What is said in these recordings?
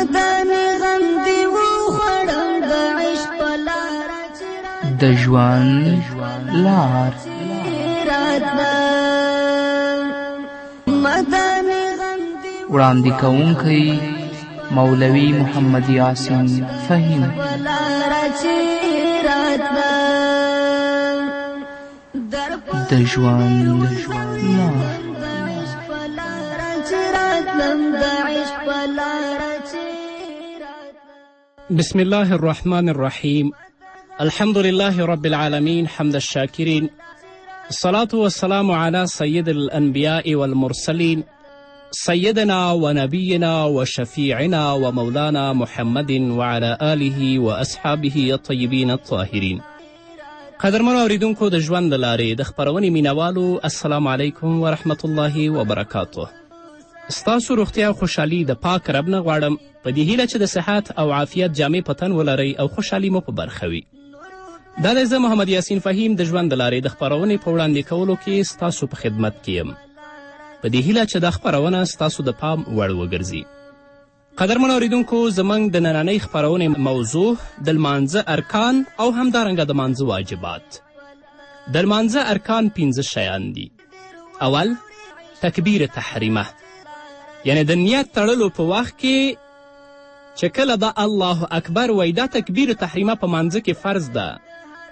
مدامي غم دی وخوړم د عشق په لاره د ژوند لار مدامي غم دی وړاندې کوونکی مولوي محمد یاسین فهیم. د ژوند لار بسم الله الرحمن الرحيم. الحمد لله رب العالمين حمد الشاكرين، الصلاة والسلام على سيد الأنبياء والمرسلين سيدنا ونبينا وشفيعنا ومولانا محمد وعلى آله وأصحابه الطيبين الطاهرين. قدرمنو اوریدونکو د ژوند د لارې د خپرونې مینوالو، السلام علیکم ورحمت الله وبرکاته. ستاسو روغتیا او خوشحالي د پاک رب نه غواړم، په دې هیله چې د صحت او عافیت جامې په تن ولرئ او خوشحالي مو په برخه وي. دا دی زه محمد یاسین فهیم د ژوند د لارې د خپرونې په وړاندې کولو کې ستاسو په خدمت کې یم، په دې هیله چې دا خپرونه ستاسو د پام وړ وګرځي. قدرمنو اوریدونکو، زموږ د نننۍ خپرونې موضوع د لمانځه ارکان او همدارنګه د مانځه واجبات. د لمانځه ارکان 5 شیان دي. اول، تکبیر تحریمه، یعنی د نیت تړلو په وخت کې چې کله دا الله اکبر وایي، دا تکبیر تحریمه په مانځه کې فرض ده.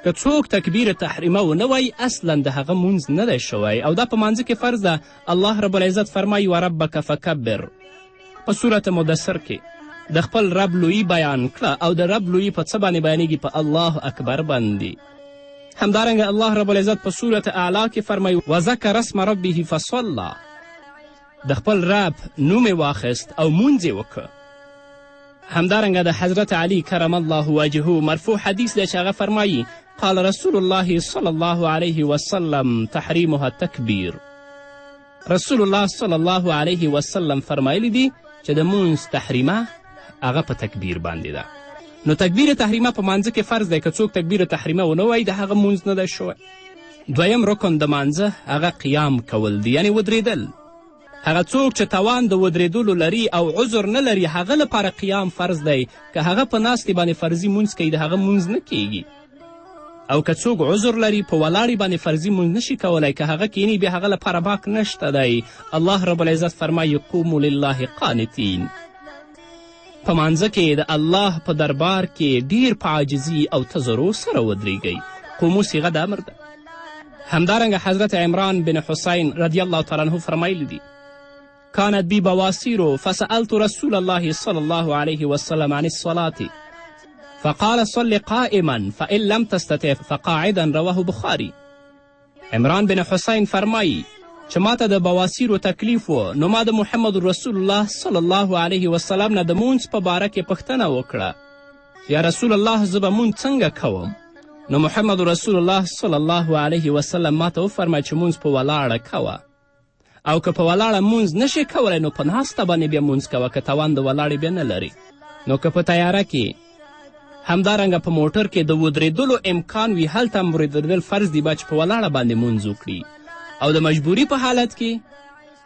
که څوک تکبیر تحریمه ونه وایي، اصلا د هغه مونځ نه دی شوی او دا په مانځه کې فرض ده. الله رب العزت فرمایي وربک فکبر په صورت مدثر کې د خپل رب لویي بیان کړه، او د رب لویي په څه باندې بیانیږي؟ په الله اکبر باندې. همدارنګه الله رب العزت په صورت اعلی کې فرمایي وذکر اسم ربه فصلی، د خپل رب نوم یې واخیست او مونځ یې وکړه. همدارنګه د حضرت علی کرم الله وجهه مرفوع حدیث دی چې هغه فرمایي قال رسول الله صلی الله علیه وسلم تحریمها التکبیر. رسول الله صلی الله علیه وسلم فرمایلی دی چې د مونځ تحریمه هغه په تکبیر باندې ده. نو تکبیر تحریمه په مانځه کې فرض دی. که څوک تکبیر تحریمه ونه وایي، د هغه مونځ نه دی شوی. دویم رکن د مانځه هغه قیام کول دی، یعنی ودرېدل. هغه څوک چې توان د ودرېدلو لري او عذر نه لري، هغه لپاره قیام فرض دی. که هغه په ناستې باندې فرضي مونځ کوي، د هغه مونځ نه کیږي. او که څوک عذر لري، په ولاړې باندې فرضي مونځ نشي کولی، که هغه کینی، بیا هغه لپاره باک نشته دی. الله رب العزت فرمایي قوموا لله قانتین. په مانځه کې د الله په دربار کې ډیر په عاجزي او تضرع سره ودرېږئ. قومو صیغه د امر ده. همدارنګه حضرت عمران بن حسین رضی الله تعالی عنه فرمایلی دي كانت بي بواسير فسألت رسول الله صلى الله عليه وسلم عن الصلاة فقال صل قائما فإن لم تستطع فقاعدا. رواه بخاري. عمران بن حسین فرمایی چې ماته د بواسیرو تکلیف و، نو ما د محمد رسول الله صلی الله علیه وسلم نه د مونځ په باره کې پوښتنه وکړه، یا رسول الله زه به مونځ څنګه کوم؟ نو محمد رسول الله صلی الله علیه وسلم ماته وفرمایي چې مونځ په ولاړه کوه، او که په ولاړه مونځ نشي کولی نو په ناسته باندې بیا مونځ کوه، که توان د ولاړې بیا نه لري. نو که په تیاره کې، همدارنګه په موټر کې د ودرېدلو امکان وي، هلته هم ودرېدل فرض دي چې په ولاړه باندې مونځ وکړي. او د مجبوري په حالت کې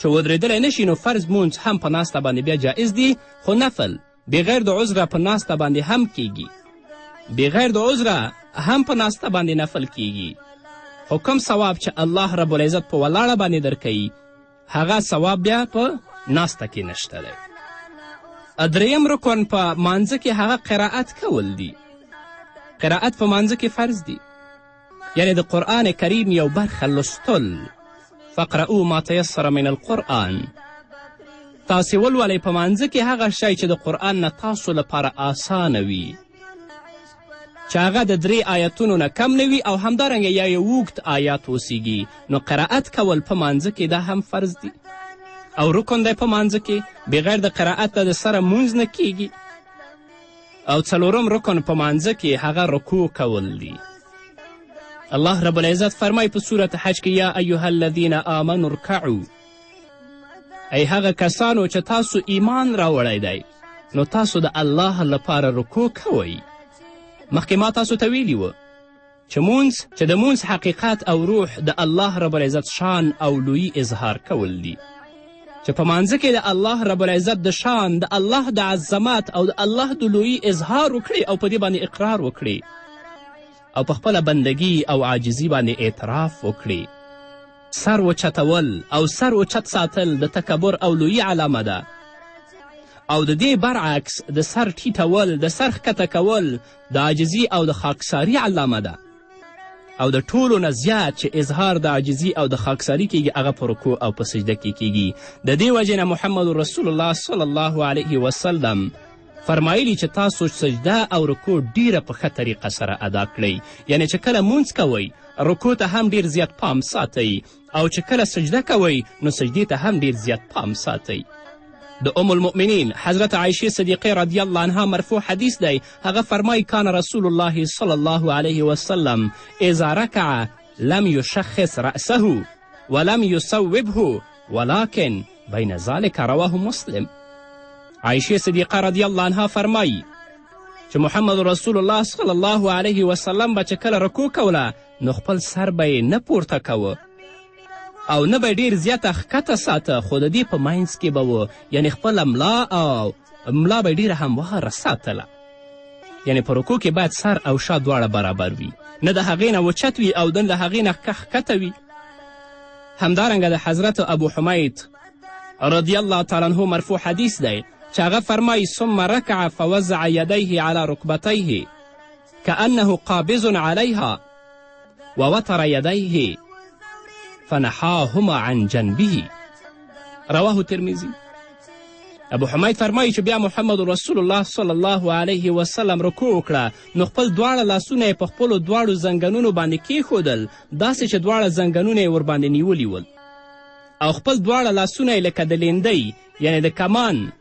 چې ودرېدلی نشي، نو فرض مونځ هم په ناسته باندې بیا جایز دي، خو نفل بغیر د عذره په ناسته باندې هم کیږي. بغیر د عذره هم په ناسته باندې نفل کیږي. خو کوم ثواب چې الله رب العزت په ولاړه باندې درکوي، هغه ثواب بیا په ناسته کې نشته دی. دریم رکن په مانځه کې هغه قرائت کول دی. قرائت په مانځه کې فرض دی، یعنی د قرآن کریم یو برخه لوستل. فقرؤوا ما تیسر من القرآن. تاسې ولولئ په مانځه کې هغه شی چې د قرآن نه تاسو لپاره آسانه وي، چې هغه د 3 آیتونو نه کم نه وي، او همدارنګه یا یو اوږد آیات اوسیږي. نو قرائت کول په مانځه کې دا هم فرض دی او رکن دی په مانځه کې. بغیر د قرائت د سره مونځ نه کیږي. او څلورم رکن په مانځه کې هغه رکوع کول دی. الله رب العزت فرمای په سورت حج کې یا ایها الذین آمنوا ارکعوا، ای هغه کسانو چې تاسو ایمان راوړی دی، نو تاسو د الله لپاره رکوع کوئ. مخکې ما تاسو ته ویلي وه چې د مونځ حقیقت او روح د الله رب العزت شان او لویي اظهار کول دي. چې په مانځه کې د الله رب العزت د شان، د الله د عظمت او د الله د لویي اظهار وکړي او په دې باندې اقرار وکړي او په خپله بندگی او عاجزي باندې اعتراف وکړي. سر اوچتول او سر اوچت ساتل د تکبر او لویي علامه ده، او د دې برعکس د سر ټیټول، د سر ښکته کول د عاجزي او د خاکساري علامه ده، او د ټولو نه زیات چې اظهار د عاجزي او د خاکساري کیږي هغه په رکوع او په سجده کې کیږي. د دې وجې نه محمد رسول الله صلی الله علیه وسلم فرمایلی چې تاسو سجده او رکوع ډیره په ښه طریقه سره ادا کړئ. یعنی چې کله مونځ کوئ رکوع ته هم ډیر زیات پام ساتئ، او چې کله سجده کوئ نو سجدې ته هم ډیر زیات پام ساتئ. د ام المؤمنین حضرت عایشې صدیقې رضی الله عنها مرفوع حدیث دی. هغه فرمایي کان رسول الله صلی الله علیه وسلم اذا رکع لم یشخص رأسه ولم یصوبه ولکن بین ذلك رواه مسلم. عایشې صدیقه رضی الله عنها فرمایي چې محمد رسول الله صلی الله علیه وسلم به چې کله رکوع کوله نو خپل سر به یې نه پورته کوه او نه به ډیر زیاته ښکته ساته، خو د دې په منځ کې به و، یعنی خپله ملا به ډیره همواره ساتله. یعنی په رکوع کې باید سر او شا دواړه برابر وي، نه د هغې نه اوچت وي او نه د هغې نه ښکته وي. همدارنګه د حضرت ابو حمید رضی الله تعالی عنه مرفوع حدیث دی چې هغه فرمایي ثم رکع فوضع یدیه علی رکبتیه کأنه قابض علیها ووتر یدیه فنحاهما عن جنبه رواه ترمذی. ابو حمید فرمایي چې بیا محمد رسول الله صلی الله علیه وسلم رکوع وکړه نو خپل دواړه لاسونه یې په خپلو دواړو زنګنونو باندې کیښودل، داسې چې دواړه زنګنونه یې ورباندې نیولي ول، او خپل دواړه لاسونه یې لکه د لیندۍ یعنی د کمان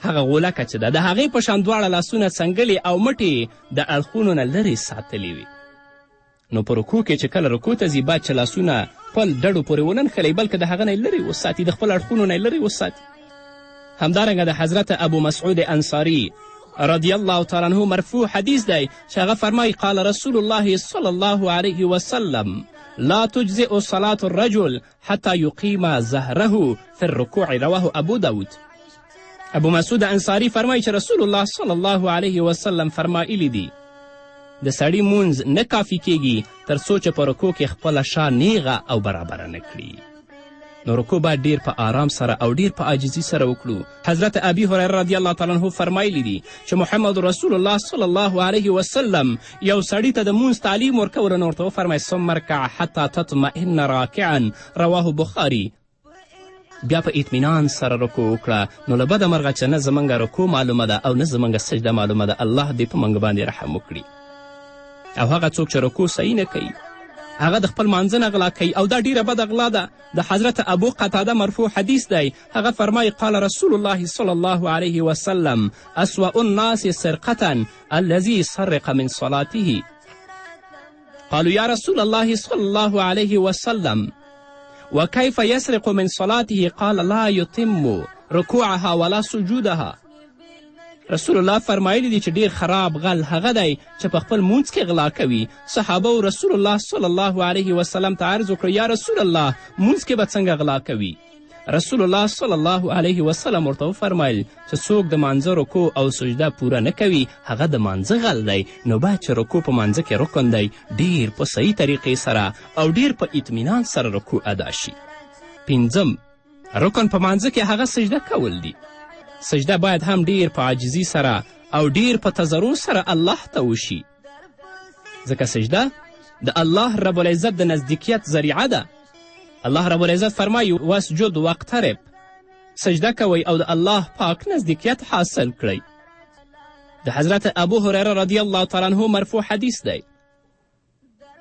هغه غولکه چې ده د هغې په شان دواړه لاسونه څنګلې او مټې د اړخونو نه لرې ساتلې وي. نو په رکوع کې چې کله رکوع ته ځي باید چې لاسونه خپل ډډو پورې وننښلئ بلکې د هغه نه یې لرې وساتي، د خپل اړخونو نه یې لرې وساتي. همدارنګه د حضرت ابو مسعود انصاري رضی الله تعالی عنه مرفوع حدیث دی چې هغه فرمایي قال رسول الله صلی الله علیه وسلم لا تجزئ صلاة الرجل حتى يقیم ظهره في الرکوع رواه ابو داود. ابو مسعود انصاري فرمایي چې رسول الله صلی الله علیه وسلم فرمایلی دي د سړي مونځ نه کافي کیږي تر څو چې په رکوع کې خپله شا نیغه او برابره نه کړي. نو رکوع باید ډیر په آرام سره او ډیر په عاجزي سره وکړو. حضرت ابي هریره رضی الله تعالی عنه فرمایلی دي چې محمد رسول الله صلی الله علیه وسلم یو سړي ته د مونځ تعلیم ورکوله نو ورته وفرمایي ثم ارکع حتی تطمئن راکعا رواه بخاري. بیا په اطمینان سره رکوع وکړه. نو له بده مرغه چې نه زموږ رکوع معلومه ده او نه زموږ سجده معلومه ده، الله دې په موږ باندې رحم وکړي. او هغه څوک چې رکوع صحیح نه کوي هغه د خپل مانځه نه غلا کوي، او دا ډیره بده غلا ده. د حضرت ابو قتاده مرفوع حدیث دی. هغه فرمایي قال رسول الله صلی الله علیه وسلم اسوأ الناس سرقة الذي سرق من صلاته. قالوا یا رسول الله صلی الله علیه وسلم وكيف يسرق من صلاته؟ قال لا يتم رکوعها ولا سجودها. رسول الله فرمایلی دی چې ډیر خراب غل هغه دی چې په خپل مونځ کې غلا کوي. صحابه رسول الله صلی الله علیه وسلم ته عرض وکړه یا رسول الله مونځ کې به څنګه غلا کوي؟ رسول الله صلی الله علیه وسلم ورته وفرمیل چې څوک د مانځه رکوع او سجده پوره نه کوي هغه د مانځه غل دی. نو باید چې رکوع په مانځه کې رکن دی ډیر په صحیح طریقې سره او ډیر په اطمینان سره رکوع ادا شي. پنځم رکن په مانځه کې هغه سجده کول دی. سجده باید هم ډیر په عاجزي سره او ډیر په تضرع سره الله ته وشي، ځکه سجده د الله رب العزت د نزدیکیت ذریعه ده. الله رب العزت فرمایي واسجد واقترب، سجده کوئ او د الله پاک نزدیکیت حاصل کړئ. د حضرت ابو هریره رضی الله تعالی عنه مرفوع حدیث دی.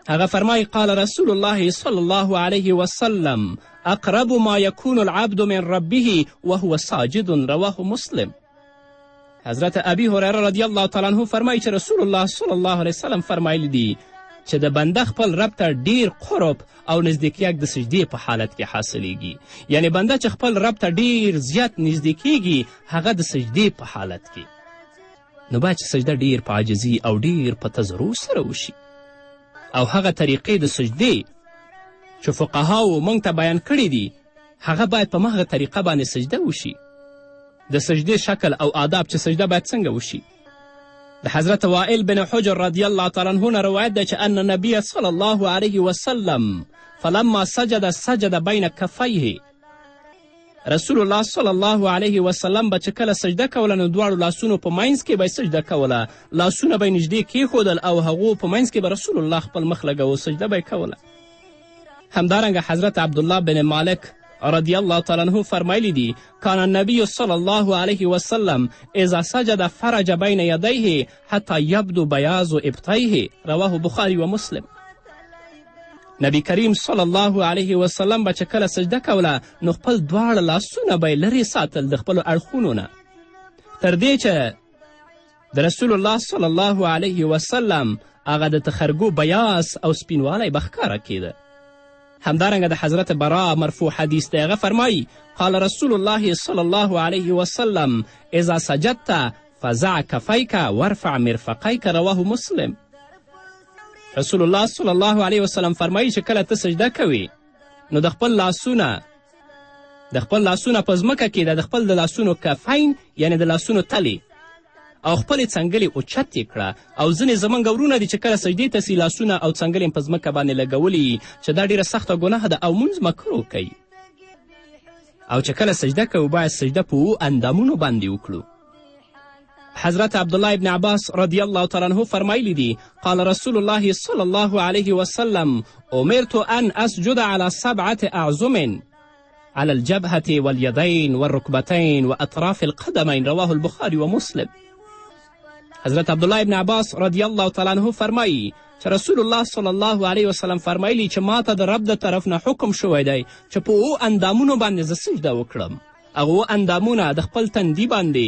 هغه فرمایي قال رسول الله صلی الله علیه وسلم اقرب ما یکون العبد من ربه وهو ساجد رواه مسلم. حضرت ابي هریره رضی الله تعالی عنه فرمایي چې رسول الله صلی الله علیه وسلم فرمایلی دي چې د بنده خپل رب ته ډیر قرب او نزدیکیت د سجدې په حالت کې حاصلیږي. یعنی بنده چې خپل رب ته ډیر زیات نزدیکیږي هغه د سجدې په حالت کې. نو باید چې سجده ډیر په عاجزي او ډیر په تضرع سره وشي. او هغه طریقې د سجدې چې فقهاو موږ ته بیان کړي دي هغه باید په مهغه طریقه باندې سجده وشي. د سجدې شکل او آداب چې سجده باید څنګه وشي. د حضرت وائل بن حجر رضی الله تعالی عنه نه روایت دی چې ان نبی صلی الله علیه وسلم فلما سجد بین کفیه، رسول الله صلی الله علیه وسلم به چې کله سجده کوله نو دواړو لاسونو په منځ کې به یې سجده کوله، لاسونه به یې نږدې کیښودل او هغو په منځ کې به رسول الله خپل مخ لګوه، سجده به یې کوله. همدارنګه حضرت عبدالله بن مالک رضی الله تعالی عنه فرمایلی دي کان النبی صلی الله علیه وسلم اذا سجد فرج بین یدیه حتی یبدو بیاض ابطیه، رواه بخاری و مسلم. نبی کریم صلی الله علیه وسلم به چې کله سجده کوله نو خپل دواړه لاسونه به یې لرې ساتل د خپلو اړخونو نه، تر دې چې د رسول الله صلی الله علیه وسلم هغه د تخرګو بیاس او سپینوالی به ښکاره کیده. همدارنګه د حضرت برا مرفوع حدیث دی، هغه فرمایي قال رسول الله صلی الله علیه وسلم اذا سجدت فزع کفیک وارفع مرفقیک، رواه مسلم. رسول الله صلی الله علیه وسلم فرمایي چې کله ته سجده کوي نو د خپل لاسونه په ځمکه کې د خپل د لاسونو کفین یعنی د لاسونو تلې او خپلې څنګلې اوچت یې کړه. او ځینې زموږ ورونه دي چې کله سجدې ته سي لاسونه او څنګلې په ځمکه باندې لګولي چې دا ډېره سخته ګناه ده او مونځ مکروه کوي. او چې کله سجده کوو باید سجده په 7 اندامونو باندې وکړو. حضرت عبدالله ابن عباس رضی الله تعالی عنه فرمایلی دي قال رسول الله صلی الله علیه وسلم امرت ان اسجد على 7 اعظم على الجبهة واليدين والركبتين واطراف القدمين، رواه البخاری و مسلم. حضرت عبدالله ابن عباس رضی الله تعالی عنه فرمایي چې رسول الله صلی الله علیه وسلم فرمایلی چې ما ته د رب د طرف نه حکم شوی دی چې په 7 اندامونو باندې زه سجده وکړم. هغه 7 اندامونه د خپل تندي باندې،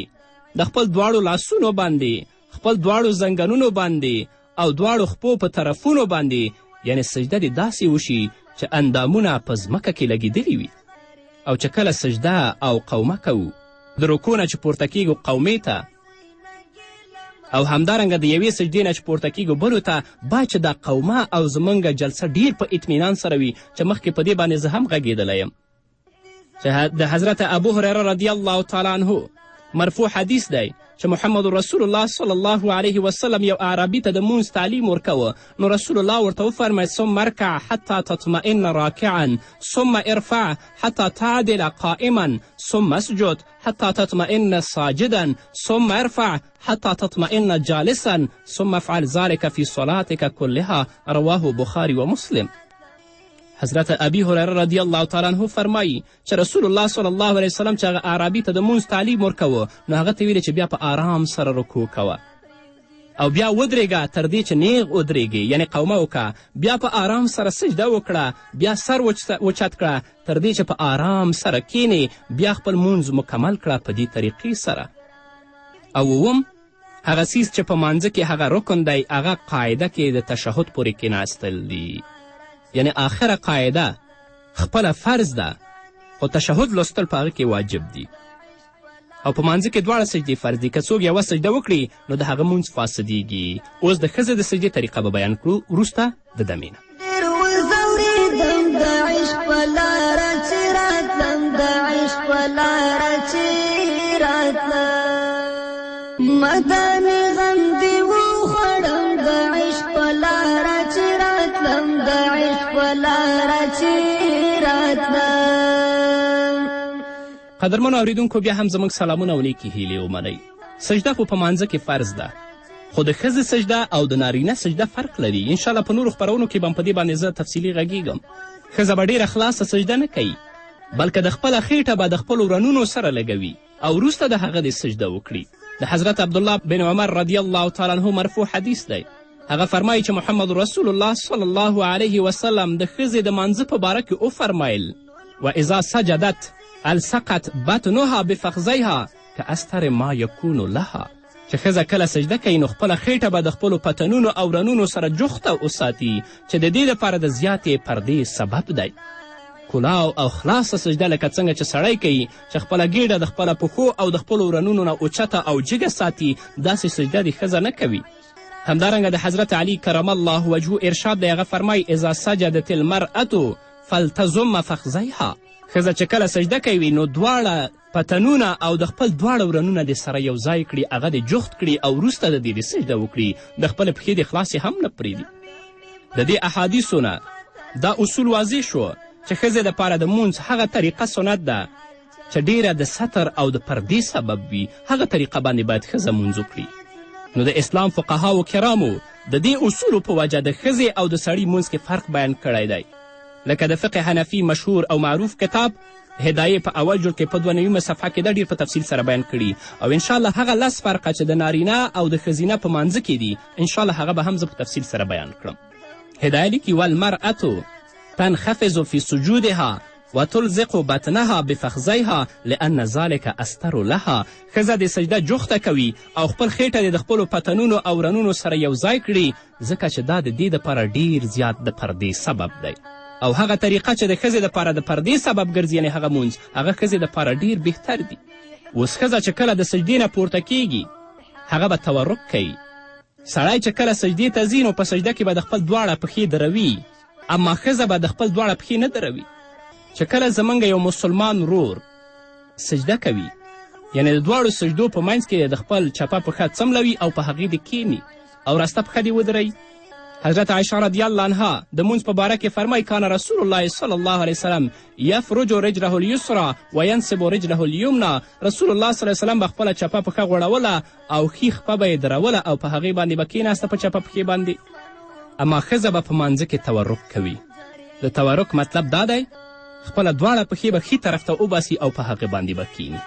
د خپل دواړو لاسونو باندې، خپل دواړو زنګنونو باندې او دواړو خپو په طرفونو باندې، یعنی سجده دې داسې وشي چې اندامونه په ځمکه کې لګېدلي وي. او چې کله سجده او قومه کوو د رکوع نه چې پورته کیږو قومې ته او همدارنګه د یوې سجدې نه چې پورته کیږو بلو ته باید چې دا قومه او زموږ جلسه ډیر په اطمینان سره وي چې مخکې په دې باندې زه هم غږېدلی یم چې د حضرت ابو هریره رضی الله تعالی عنه مرفوع حدیث دی چې محمد رسول الله صلی الله علیه وسلم یو اعرابي ته د مونځ تعلیم ورکوه نو رسول الله ورته وفرمایل ثم ارکع حتی تطمئن راکعا ثم ارفع حتی تعدل قائما ثم اسجد حتی تطمئن ساجدا ثم ارفع حتی تطمئن جالسا ثم افعل ذلك في صلاتك كلها، رواه بخاری و مسلم. حضرت ابی هریره رضی الله تعالی عنه فرمایي چې رسول الله صلی الله علیه وسلم چې هغه اعرابي ته د مونځ تعلیم ورکوه نو هغه ته ویلې چې بیا په آرام سره رکوع کوه او بیا ودرېږه تر دې چې نیغ ودرېږې یعنی قومه وکړه، بیا په آرام سره سجده وکړه، بیا سر وچت کړه تر دې چې په آرام سره کینې، بیا خپل مونځ مکمل کړه په دې طریقې سره. او اووم هغه څیز چې په مانځه کې هغه رکن دی هغه قاعده کې د تشهد پورې کیناستل دي، یعنی آخره قاعده خپله فرض ده خو تشهد لوستل په هغه کې واجب دي. او په مانځه کې دواړه سجدې فرض دي، که څوک یوه سجده وکړي نو د هغه مونځ فاسدیږي. اوس د ښځې د سجدې طریقه به بیان کړو وروسته د دمې نه. مداني غم دی وخړم د عشق په لاره چې راتلم، د عشق په لاره چې راتلم. قدرمنو اوریدونکو بیا هم زموږ سلامونه او نیکې هیلې ومنئ. سجده خو په مانځه کې فرض ده خو د ښځې سجده او د نارینه سجده فرق لري. انشاءالله په نورو خپرونو کې به په دې باندې زه تفصیلي غږیږم. ښځه به ډېره خلاصه سجده نه کوي بلکې د خپله خیټه به د خپلو رنونو سره لګوي او وروسته د هغه د سجده وکړي. د حضرت عبدالله بن عمر رضی الله تعالی عنه مرفوع حدیث دی، هغه فرمایي چې محمد رسول الله صلی الله علیه وسلم د ښځې د مانځه په باره کې وفرمایل و اذا سجدت الصقت بطنها بفخذیها کاستر ما یکون لها، چې ښځه کله سجده کوي نو خپله خیټه به د خپلو پتنونو او رنونو سره جوخته وساتي چې د دې لپاره د زیاتې پردې سبب دی. کلاو او خلاصه سجده لکه څنګه چې سړی کوي چې خپله ګیډه د خپله پښو او د خپلو رنونو نه اوچته او جګه ساتي، داسې سجده د ښځه نه کوي. همدارنګه د حضرت علی کرم الله وجهه ارشاد دی، هغه فرمایي اذا سجدت المرأة فلتزم فخذیها، ښځه چې کله سجده کوي نو دواړه پتنونه او د خپل دواړه ورنونه د سره یو ځای کړي، هغه د جفت کړي او وروسته د دې د سجده وکړي، د خپلې پښې د خلاصې هم نه پرېږدي. د دې احادیثو نه دا اصول واضح شو چې ښځې دپاره د مونځ هغه طریقه سنت ده چې ډیره د ستر او د پردې سبب وي، هغه طریقه باندې باید ښځه مونځ وکړي. نو د اسلام فقهاو کرامو د دې اصولو په وجه د ښځې او د سړي مونځ کې فرق بیان کړی دی. لکه د فقه حنفي مشهور او معروف کتاب هدایې په اول جلد کې په 2 صفحه کې دا ډیر په تفصیل سره بیان کړي، او انشاءالله هغه 10 فرقه چې د نارینه او د ښځینه په مانځه کې دي انشاءالله هغه به هم زه په تفصیل سره بیان کړم. هدایه لیکي والمرأة تنخفض في سجودها وتلزق بطنها بفخذیها لأن ذلك استر لها. ښځه د سجده جوخته کوي او خپل خیټه د خپلو پتنونو او رنونو سره یو ځای کړي، ځکه چې دا د دې دپاره ډیر زیات د پردې سبب دی. او هغه طریقه چې د ښځې دپاره د پردې سبب ګرځي، یعنې هغه مونځ، هغه ښځې دپاره ډیر بهتر دی. اوس ښځه چې کله د سجدې نه پورته کیږي هغه به تورک کوي. سړی چې کله سجدې ته ځي نو په سجده کې به د خپل دواړه پښې دروي، اما ښځه به د خپل دواړه پښې نه دروي. چې کله زموږ یو مسلمان ورور سجده کوي، یعنې د دواړو سجدو په منځ کې د خپل چپه پښه څملوي او په هغې دې کینی او راسته پښه دې ودروي. حضرت عایشه رضی الله عنها د مونځ په باره کې فرمایي کان رسول الله صلی الله علیه وسلم یفرج رجله الیسرا وینصب رجله الیمنا. رسول الله صلی الله علیه وسلم به خپله چپه پښه غوړوله او ښي خپه به یې دروله او په هغې باندې به کېناسته په چپه پښې باندې. اما ښځه به په مانځه کې تورک کوي. د تورک مطلب دا دی خپله دواړه پښې به ښي طرف ته وباسي او په هغې باندې به کیني.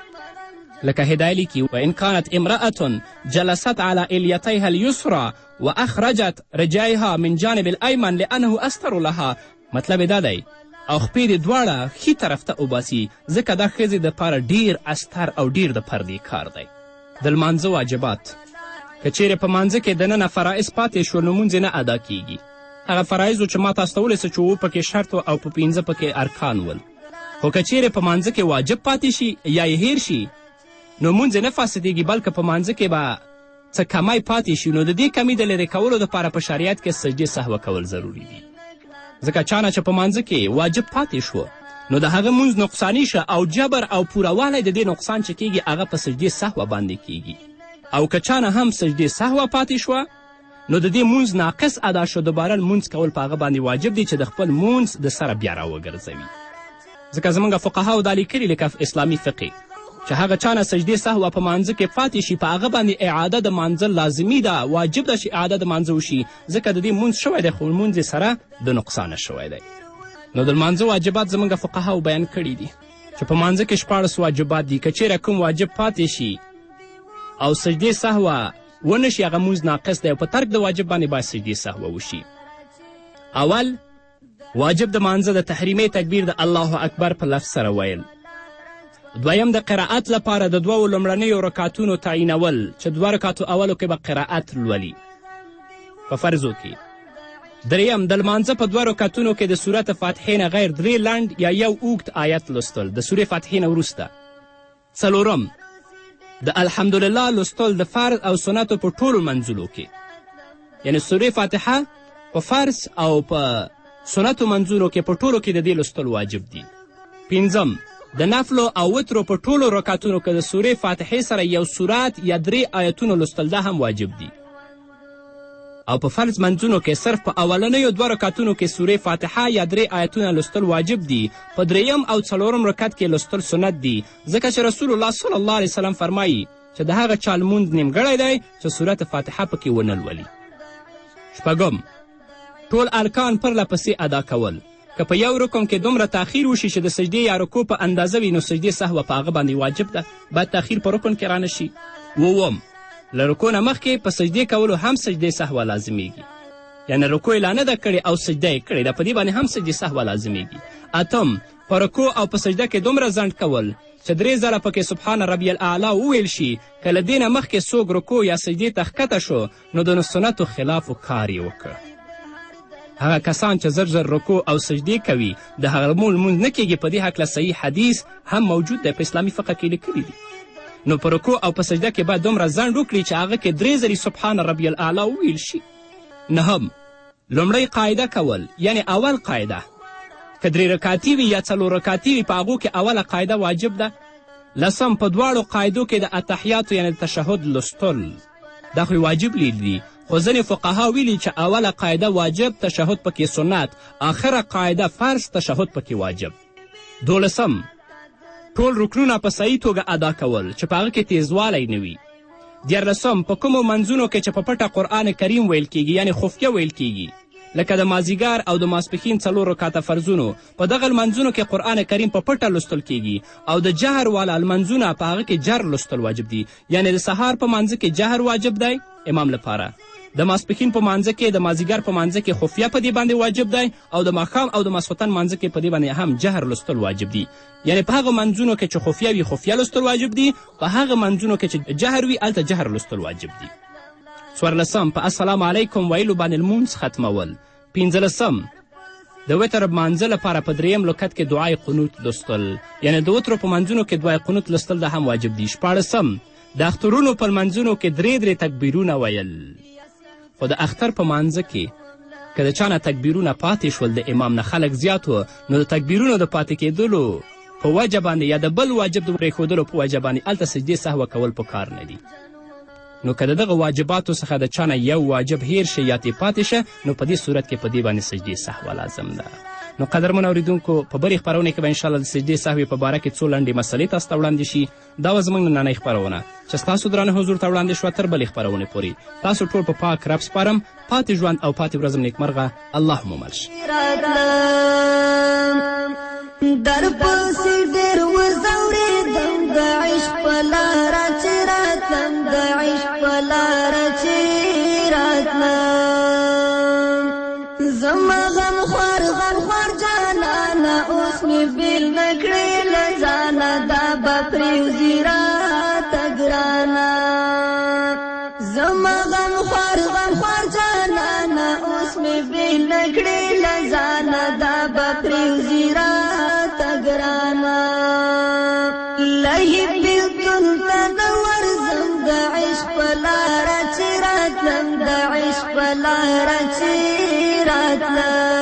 لکه هدایه لیکي وان كانت امرأة جلست على الیتیها اليسرى واخرجت رجایها من جانب الایمن لانه استر لها. مطلب دا دی او خپې دې دواړه ښي طرف ته وباسي ځکه دا ښځې دپاره ډیر استر او ډیر د پردې کار دی. د لمانځه واجبات که چیرې په مانځه کې دننه فرایض پاتې شو نو مونځ نه ادا کیږي. هغه فرایضو چې ما تاسو ته ولیسه چې 7 پکې شرط او په 15 پکې ارکان ول، خو که چیرې په مانځه کې واجب پاتې شي یا یې هیر شي نو مونځ نه فاسدېږي، بلکې په مانځه کې به څه کمی پاتې شي. نو د دې کمی د لرې کولو دپاره په شریعت کې سجدې سهوه کول ضروري دي. ځکه چانه چې په مانځه کې واجب پاتې شو نو د هغه مونځ نقصاني شه او جبر او پورهوالی د دې نقصان چې کیږي هغه په سجدې سهوه باندې کیږي. او که چانه هم سجدې سهوه پاتې شوه نو د دې مونځ ناقص ادا شو، دوباره لمونځ کول په هغه باندې واجب دی چې د خپل مونځ د سره بیا راوګرځوي. ځکه زموږ فقهاو دا لیکلي لکه اسلامي فقې چې هغه چانه سجدې سهوه په مانځه کې پاتې شي په هغه باندې اعاده د مانځه لازمي ده، واجب ده چې اعاده د مانځه وشي، ځکه د دې مونځ شوی دی خو مونځ سره د نقصانه شوی دی. نو د لمانځه واجبات زموږ فقهاو بیان کړي دي چې په مانځه کې 14 واجبات دي. که چیرې کوم واجب پاتې شي او سجدې سهوه ونه شي هغه مونځ ناقص دی او په ترک د واجب باندې باید سجدې سهوه وشي. اول واجب د مانځه د تحریمي تکبیر د الله اکبر په لفظ سره ویل. دویم د قرائت لپاره د 2 لومړنیو رکعتونو تعینول چې 2 رکعتو اولو کې به قرائت لولي په فرضو کې. دریم د لمانځه په 2 رکعتونو کې د سورت فاتحې نه غیر 3 لنډ یا 1 اوږد آیت لوستل د سورې فاتحې نه وروسته. څلورم د الحمدلله لوستل د فرض او سنتو په ټولو منځلو کې، یعنې سورې فاتحه په فرض او په سنتو منځونو کې په ټولو کې د دې لوستل واجب دي. پنځم د نفلو او وترو په ټولو رکعتونو کې د سورې فاتحې سره 1 سورت یا 3 آیتونو لوستل دا هم واجب دي. او په فرض منځونو کې صرف په اولنیو 2 رکعتونو کې سورې فاتحه یا 3 آیتونه لوستل واجب دي. په 3م او 4م رکعت کې لوستل سنت دي، ځکه چې رسول الله صلی الله علیه وسلم فرمایي چې د هغه چا لمونځ نیمګړی دی چې سورت فاتحه پکې ونه لولي. شپږم ټول ارکان پرله پسې ادا کول. که په یو رکن کې دومره تاخیر وشي چې د سجدې یا رکوع په اندازه وي نو سجدې سهوه په هغه باندې واجب ده، باید تاخیر په رکن کې رانه شي. اووم له رکوع نه مخکې په سجدې کولو هم سجدې سهوه لازمیږي، یعنې رکوع یې لا نه ده کړې او سجده یې کړې ده، په دې باندې هم سجدې سهوه لازمیږي. اتم په رکوع او په سجده کې دومره ځنډ کول چې 3 ځله پکې سبحان ربی الاعلی وویل شي. که له دې نه مخکې څوک رکوع یا سجدې ته ښکته شو نو د سنتو خلاف کار یې وکړ. هغه کسان چې زر زر رکوع او سجدې کوي د هغه لمونځ نه کیږي. په دې هکله صحیح حدیث هم موجود دی، په اسلامي فقه کې لیکلی دي. نو په رکوع او په سجده کې باید دومره ځنډ وکړي چې هغه کې 3 ځلې سبحان ربی الاعلی وویل شي. نهم لومړی قاعده کول، یعنې اول قاعده که 3 رکاتي وي یا 4 رکاتي وي په هغو کې اوله قاعده واجب ده. 10 په دواړو قاعدو کې د اتحیاتو یعنې تشهد لوستل دا خو واجب لیدي، خو ځینې فقها ویلي چې اوله قاعده واجب، تشهد پکې سنت، آخره قاعده فرض، تشهد پکې واجب. 12 ټول رکنونه په صحیح توګه ادا کول چې په هغه کې تیزوالی نه وي. 14 په کومو منځونو کې چې په پټه قرآن کریم ویل کیږي یعنې خفیه ویل کیږي لکه د مازیګر او د ماسپښین 4 رکاته فرضونو، په دغه لمنځونو کې قرآن کریم په پټه لوستل کیږي. او د جهر والا لمنځونه په هغه کې جهر لوستل واجب دي، یعنې د سهار په مانځه کې جهر واجب دی امام لپاره، د ماسپښین په مانځه کې، د مازیګر په مانځه کې خفیه په دې باندې واجب دی، او د ماښام او د ماسخوتن مانځه کې په دې باندې هم جهر لوستل واجب دي. یعنې په هغه منځونو کې چې خفیه وي خفیه لوستل واجب دي، په هغه منځونو کې چې جهر وي هلته جهر لوستل واجب دي. 14 په السلام علیکم ویلو باندې لمونځ ختمول. 15 د وتر مانځه لپاره په 3 رکعت کې دعای قنوت لوستل، یعنې د وترو په منځونو کې دعای قنوت لوستل دا هم واجب دي. 14 د اخترونو په منځونو کې 3 تکبیرونه ویل. خو د اختر په مانځه کې که د چا نه تکبیرونه پاتې شول د امام نه خلک زیات و، نو د تکبیرونو د پاتې کېدلو په وجه باندې یا د بل واجب د پرېښودلو په وجه باندې هلته سجدې سهوه کول پکار نه دي. نو که د دغه واجباتو څخه د چا نه یو واجب هیر شي یا ترې پاتې شه، نو په دې صورت کې په دې باندې سجدې سهوه لازم ده. نو قدرمن اوریدونکو په بلې خپرونې کې به انشاءالله د سجدې سهوې په باره کې څو لنډې مسلې تاسو ته وړاندې شي. دا وه زموږ نننۍ خپرونه چې ستاسو درانه حضور ته وړاندې شوه. تر بلې خپرونې پورې تاسو ټول په پاک رب سپارم. پاتې ژوند او پاتې ورځم نیکمرغه. الله مو مل شي. در پسې ډېر وځورېدم د عشق په لاره چې راتلم، د عشق په لاره چې راتلم. زما غم خوار جانانه اوس مې بېل نه کړې له ځانه، دا به پرېوځي راته ګرانه. زما غم خوار جانانه اوس مې بېل نه کړې له ځانه، دا به پرېوځي راته ګرانه. لهي بېلتون ته نه ورځم د عشق په لاره چې راتلم، د عشق په لاره چې راتلم.